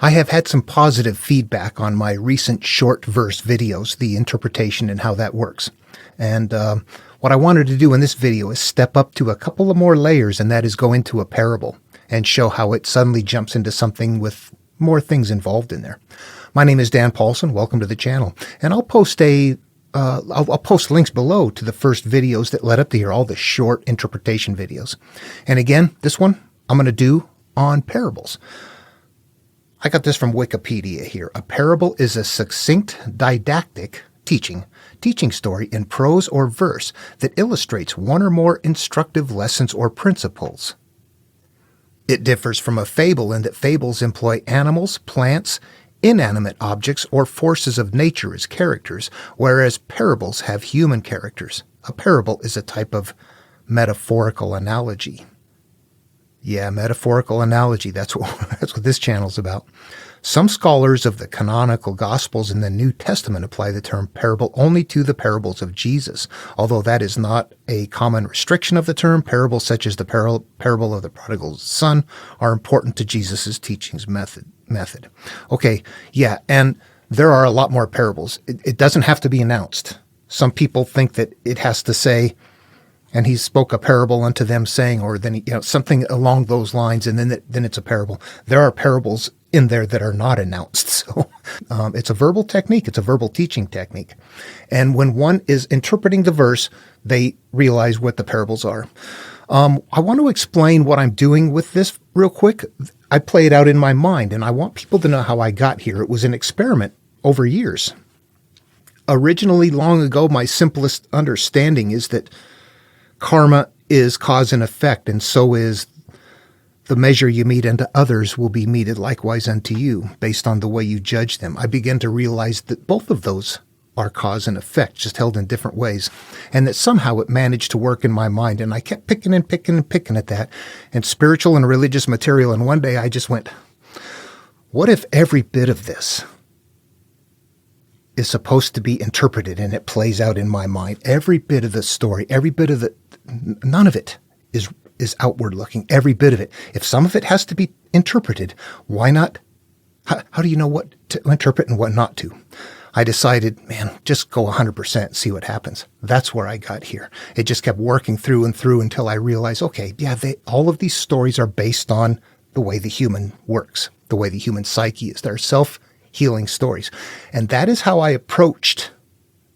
I have had some positive feedback on my recent short verse videos, the interpretation and how that works. And what I wanted to do in this video is step up to a couple of more layers, and that is go into a parable and show how it suddenly jumps into something with more things involved in there. My name is Dan Paulson. Welcome to the channel. And I'll post I'll post links below to the first videos that led up to here, all the short interpretation videos. And again, this one I'm going to do on parables. I got this from Wikipedia here. A parable is a succinct, didactic teaching story in prose or verse that illustrates one or more instructive lessons or principles. It differs from a fable in that fables employ animals, plants, inanimate objects, or forces of nature as characters, whereas parables have human characters. A parable is a type of metaphorical analogy. Yeah, metaphorical analogy. That's what this channel's about. Some scholars of the canonical Gospels in the New Testament apply the term parable only to the parables of Jesus, although that is not a common restriction of the term. Parables such as the parable of the prodigal son are important to Jesus' teachings method. Okay, yeah, and there are a lot more parables. It doesn't have to be announced. Some people think that it has to say, and he spoke a parable unto them saying, or then something along those lines, and then it's a parable. There are parables in there that are not announced. So it's a verbal technique. It's a verbal teaching technique. And when one is interpreting the verse, they realize what the parables are. I want to explain what I'm doing with this real quick. I play it out in my mind, and I want people to know how I got here. It was an experiment over years. Originally, long ago, my simplest understanding is that karma is cause and effect, and so is the measure you mete unto others will be meted likewise unto you, based on the way you judge them. I began to realize that both of those are cause and effect, just held in different ways, and that somehow it managed to work in my mind, and I kept picking at that, and spiritual and religious material, and one day I just went, what if every bit of this is supposed to be interpreted, and it plays out in my mind? Every bit of the story, none of it is outward looking, every bit of it. If some of it has to be interpreted, why not? How do you know what to interpret and what not to? I decided, man, just go 100% and see what happens. That's where I got here. It just kept working through and through until I realized, okay, yeah, all of these stories are based on the way the human works, the way the human psyche is. They're self-healing stories. And that is how I approached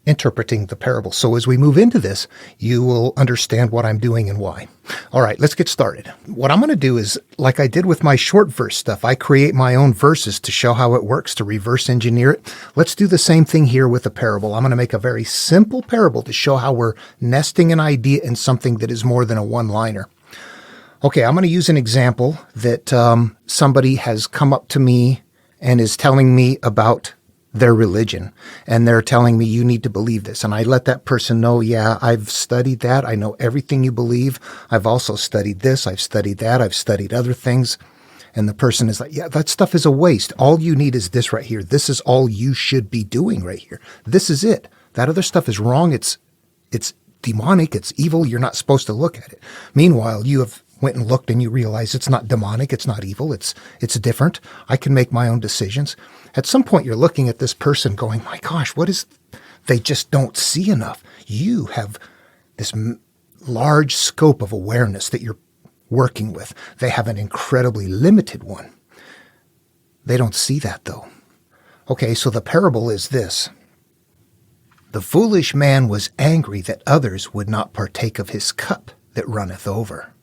interpreting the parable. So as we move into this, you will understand what I'm doing and why. All right, let's get started. What I'm going to do is, like I did with my short verse stuff, I create my own verses to show how it works, to reverse engineer it. Let's do the same thing here with a parable. I'm going to make a very simple parable to show how we're nesting an idea in something that is more than a one-liner. Okay, I'm going to use an example that somebody has come up to me and is telling me about their religion, and they're telling me, you need to believe this. And I let that person know, yeah, I've studied that. I know everything you believe. I've also studied this. I've studied that. I've studied other things. And the person is like, yeah, that stuff is a waste. All you need is this right here. This is all you should be doing right here. This is it. That other stuff is wrong. It's demonic. It's evil. You're not supposed to look at it. Meanwhile, you have went and looked and you realize it's not demonic. It's not evil. It's different. I can make my own decisions. At some point, you're looking at this person going, my gosh, they just don't see enough. You have this large scope of awareness that you're working with. They have an incredibly limited one. They don't see that, though. Okay, so the parable is this. The foolish man was angry that others would not partake of his cup that runneth over.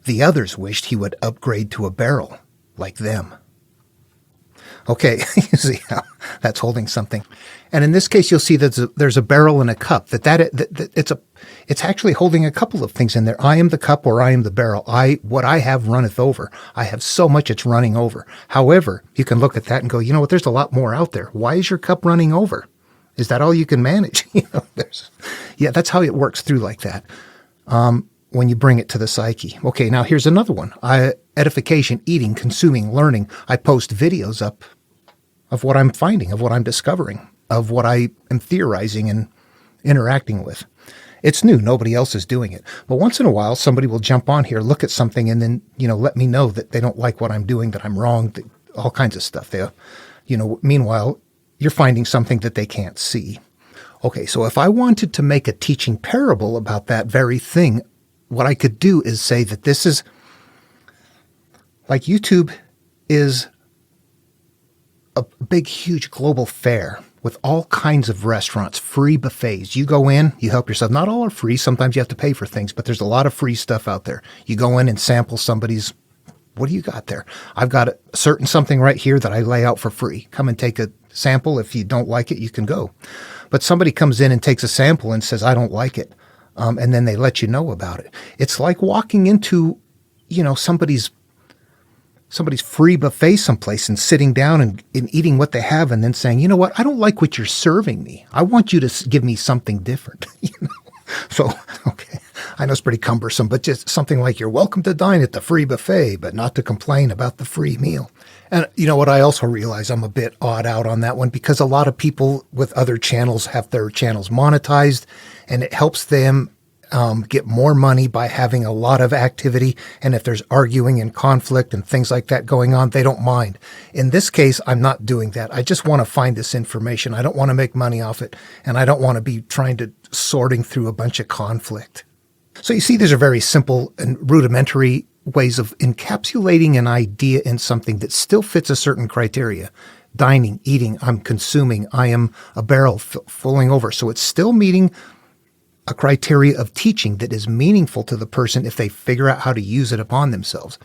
The others wished he would upgrade to a barrel like them. Okay, you see how that's holding something. And in this case, you'll see that there's a barrel and a cup. It's actually holding a couple of things in there. I am the cup, or I am the barrel. What I have runneth over. I have so much it's running over. However, you can look at that and go, you know what? There's a lot more out there. Why is your cup running over? Is that all you can manage? That's how it works through like that. When you bring it to the psyche. Okay, now here's another one. Edification, eating, consuming, learning. I post videos up of what I'm finding, of what I'm discovering, of what I am theorizing and interacting with. It's new. Nobody else is doing it. But once in a while, somebody will jump on here, look at something, and then, let me know that they don't like what I'm doing, that I'm wrong, all kinds of stuff. Meanwhile, you're finding something that they can't see. Okay, so if I wanted to make a teaching parable about that very thing, what I could do is say that this is like YouTube is a big, huge global fair with all kinds of restaurants, free buffets. You go in, you help yourself. Not all are free. Sometimes you have to pay for things, but there's a lot of free stuff out there. You go in and sample somebody's, what do you got there? I've got a certain something right here that I lay out for free. Come and take a sample. If you don't like it, you can go. But somebody comes in and takes a sample and says, I don't like it. And then they let you know about it. It's like walking into, somebody's free buffet someplace and sitting down and eating what they have and then saying, you know what, I don't like what you're serving me. I want you to give me something different. So, okay, I know it's pretty cumbersome, but just something like you're welcome to dine at the free buffet, but not to complain about the free meal. And you know what, I also realize I'm a bit odd out on that one because a lot of people with other channels have their channels monetized and it helps them get more money by having a lot of activity. And if there's arguing and conflict and things like that going on, they don't mind. In this case, I'm not doing that. I just want to find this information. I don't want to make money off it. And I don't want to be trying to sorting through a bunch of conflict. So you see, these are very simple and rudimentary ways of encapsulating an idea in something that still fits a certain criteria. Dining, eating, I'm consuming, I am a barrel falling over. So it's still meeting a criteria of teaching that is meaningful to the person if they figure out how to use it upon themselves.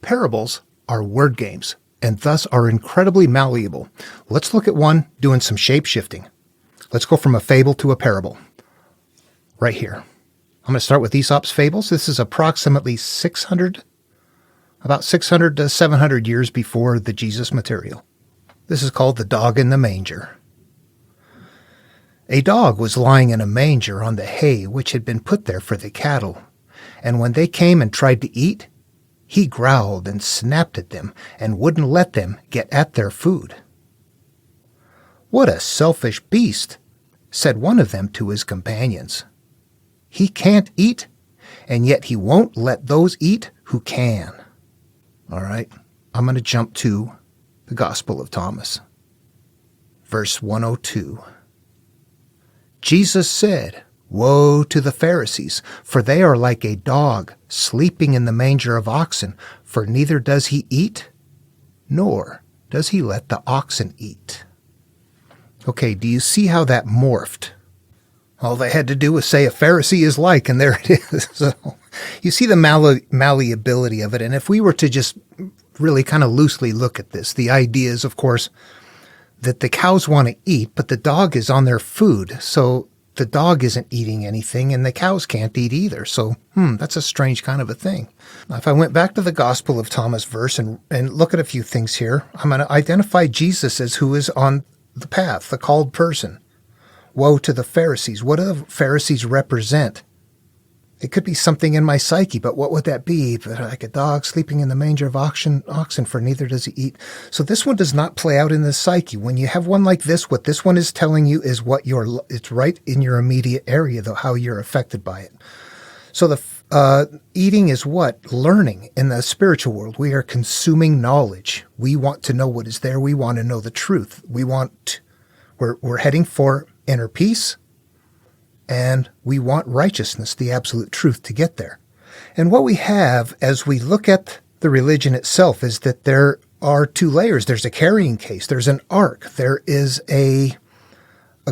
Parables are word games and thus are incredibly malleable. Let's look at one doing some shape shifting. Let's go from a fable to a parable. Right here. I'm going to start with Aesop's Fables. This is approximately about 600 to 700 years before the Jesus material. This is called The Dog in the Manger. A dog was lying in a manger on the hay which had been put there for the cattle, and when they came and tried to eat, he growled and snapped at them and wouldn't let them get at their food. "What a selfish beast," said one of them to his companions. "He can't eat, and yet he won't let those eat who can." All right, I'm going to jump to the Gospel of Thomas. Verse 102. Jesus said, "Woe to the Pharisees, for they are like a dog sleeping in the manger of oxen, for neither does he eat, nor does he let the oxen eat." Okay, do you see how that morphed? All they had to do was say a Pharisee is like, and there it is. So you see the malleability of it. And if we were to just really kind of loosely look at this, the idea is, of course, that the cows want to eat, but the dog is on their food. So the dog isn't eating anything, and the cows can't eat either. So, that's a strange kind of a thing. Now, if I went back to the Gospel of Thomas verse and look at a few things here, I'm going to identify Jesus as who is on the path, the called person. Woe to the Pharisees. What do the Pharisees represent? It could be something in my psyche, but what would that be? But like a dog sleeping in the manger of oxen, for neither does he eat. So this one does not play out in the psyche. When you have one like this, what this one is telling you is it's right in your immediate area, though, how you're affected by it. So the eating is what? Learning in the spiritual world. We are consuming knowledge. We want to know what is there. We want to know the truth. We're heading for inner peace. And we want righteousness, the absolute truth, to get there. And what we have as we look at the religion itself is that there are two layers. There's a carrying case. There's an ark. There is a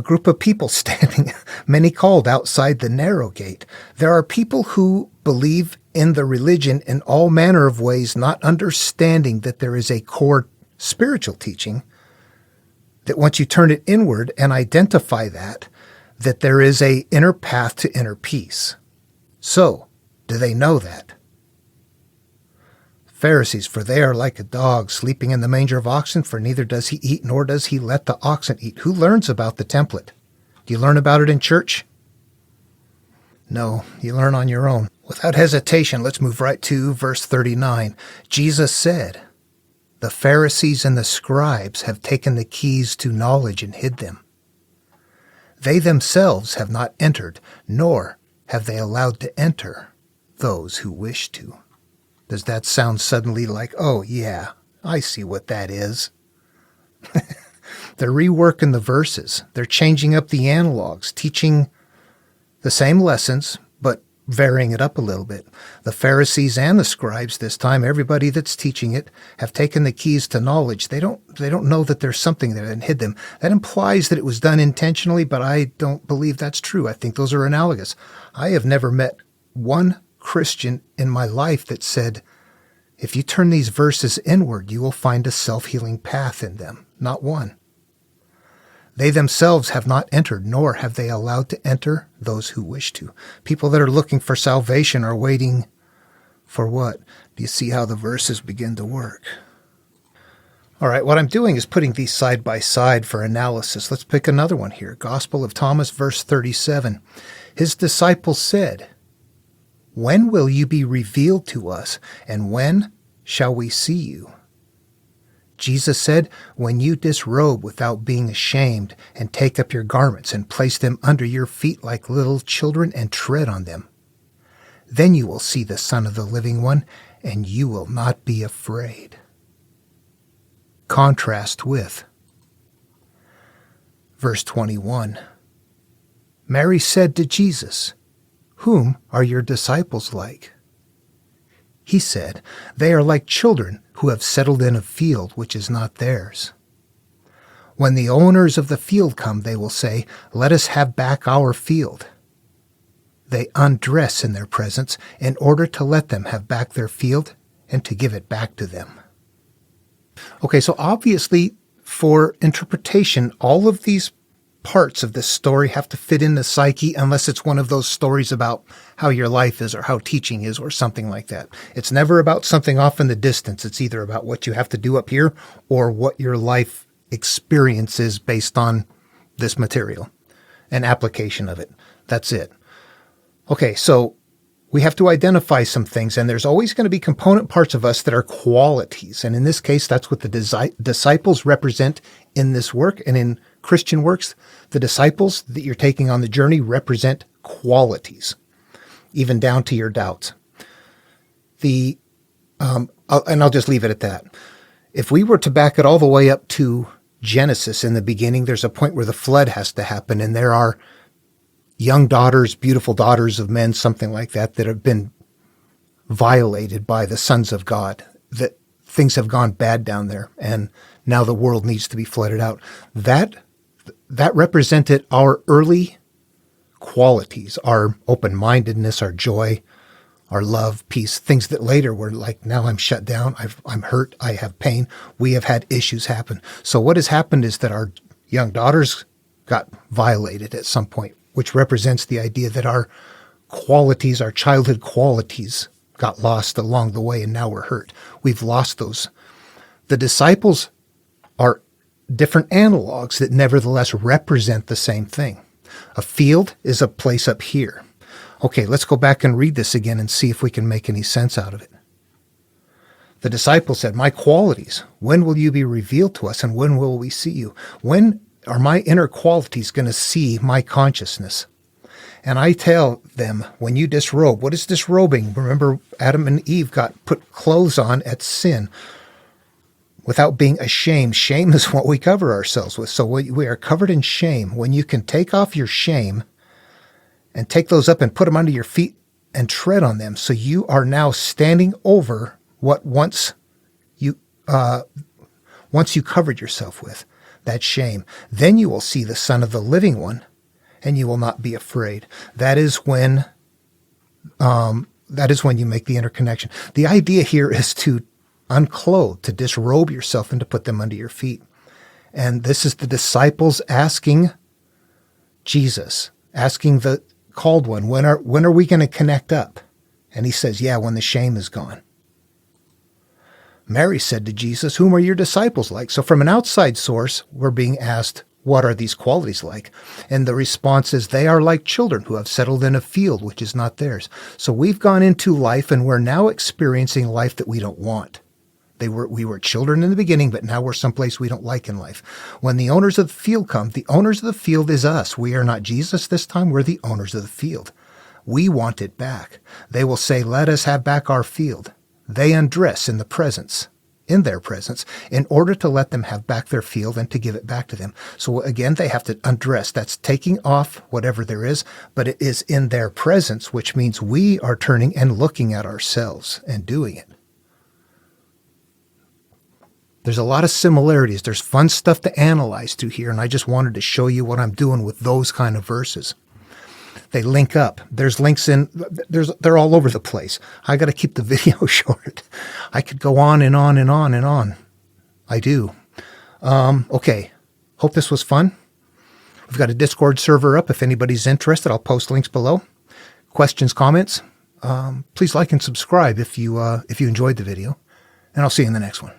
group of people standing, many called, outside the narrow gate. There are people who believe in the religion in all manner of ways, not understanding that there is a core spiritual teaching, that once you turn it inward and identify that there is a inner path to inner peace. So, do they know that? Pharisees, for they are like a dog sleeping in the manger of oxen, for neither does he eat, nor does he let the oxen eat. Who learns about the template? Do you learn about it in church? No, you learn on your own. Without hesitation, let's move right to verse 39. Jesus said, "The Pharisees and the scribes have taken the keys to knowledge and hid them. They themselves have not entered, nor have they allowed to enter those who wish to." Does that sound suddenly like, oh yeah, I see what that is. They're reworking the verses. They're changing up the analogs, teaching the same lessons, but varying it up a little bit. The Pharisees and the scribes this time, everybody that's teaching it, have taken the keys to knowledge. They don't know that there's something there and hid them. That implies that it was done intentionally, but I don't believe that's true. I think those are analogous. I have never met one Christian in my life that said, if you turn these verses inward, you will find a self-healing path in them. Not one. They themselves have not entered, nor have they allowed to enter those who wish to. People that are looking for salvation are waiting for what? Do you see how the verses begin to work? All right, what I'm doing is putting these side by side for analysis. Let's pick another one here. Gospel of Thomas, verse 37. His disciples said, "When will you be revealed to us, and when shall we see you?" Jesus said, "When you disrobe without being ashamed, and take up your garments and place them under your feet like little children and tread on them, then you will see the Son of the Living One, and you will not be afraid." Contrast with verse 21. Mary said to Jesus, "Whom are your disciples like?" He said, "They are like children who have settled in a field which is not theirs. When the owners of the field come, they will say, 'Let us have back our field.' They undress in their presence in order to let them have back their field and to give it back to them." Okay, so obviously for interpretation, all of these parts of this story have to fit in the psyche, unless it's one of those stories about how your life is or how teaching is or something like that. It's never about something off in the distance. It's either about what you have to do up here or what your life experience is based on this material, an application of it. That's it. Okay, so we have to identify some things, and there's always going to be component parts of us that are qualities. And in this case, that's what the disciples represent in this work. And in Christian works, the disciples that you're taking on the journey represent qualities, even down to your doubts. And I'll just leave it at that. If we were to back it all the way up to Genesis in the beginning, there's a point where the flood has to happen, and there are young daughters, beautiful daughters of men, something like that, that have been violated by the sons of God, that things have gone bad down there, and now the world needs to be flooded out. That represented our early qualities, our open-mindedness, our joy, our love, peace, things that later were like, now I'm shut down, I'm hurt, I have pain. We have had issues happen. So what has happened is that our young daughters got violated at some point, which represents the idea that our qualities, our childhood qualities, got lost along the way, and now we're hurt. We've lost those. The disciples are different analogs that nevertheless represent the same thing. A field is a place up here. Okay, let's go back and read this again and see if we can make any sense out of it. The disciples said, "My qualities, when will you be revealed to us, and when will we see you? When are my inner qualities going to see my consciousness?" And I tell them, when you disrobe, what is disrobing? Remember, Adam and Eve put clothes on at sin without being ashamed. Shame is what we cover ourselves with. So we are covered in shame. When you can take off your shame and take those up and put them under your feet and tread on them, so you are now standing over what once you covered yourself with, that shame. Then you will see the Son of the Living One, and you will not be afraid. That is when you make the interconnection. The idea here is to unclothe, to disrobe yourself and to put them under your feet. And this is the disciples asking Jesus, asking the called one, when are we going to connect up? And he says, yeah, when the shame is gone. Mary said to Jesus, "Whom are your disciples like?" So from an outside source, we're being asked, what are these qualities like? And the response is, they are like children who have settled in a field which is not theirs. So we've gone into life, and we're now experiencing life that we don't want. We were children in the beginning, but now we're someplace we don't like in life. When the owners of the field come, the owners of the field is us. We are not Jesus this time. We're the owners of the field. We want it back. They will say, "Let us have back our field." They undress in in their presence in order to let them have back their field and to give it back to them. So again, they have to undress. That's taking off whatever there is, but it is in their presence, which means we are turning and looking at ourselves and doing it. There's a lot of similarities. There's fun stuff to analyze to here, and I just wanted to show you what I'm doing with those kind of verses. They link up. There's links in, they're all over the place. I got to keep the video short. I could go on and on and on and on. I do. Okay. Hope this was fun. We've got a Discord server up. If anybody's interested, I'll post links below. Questions, comments. Please like and subscribe if you enjoyed the video, and I'll see you in the next one.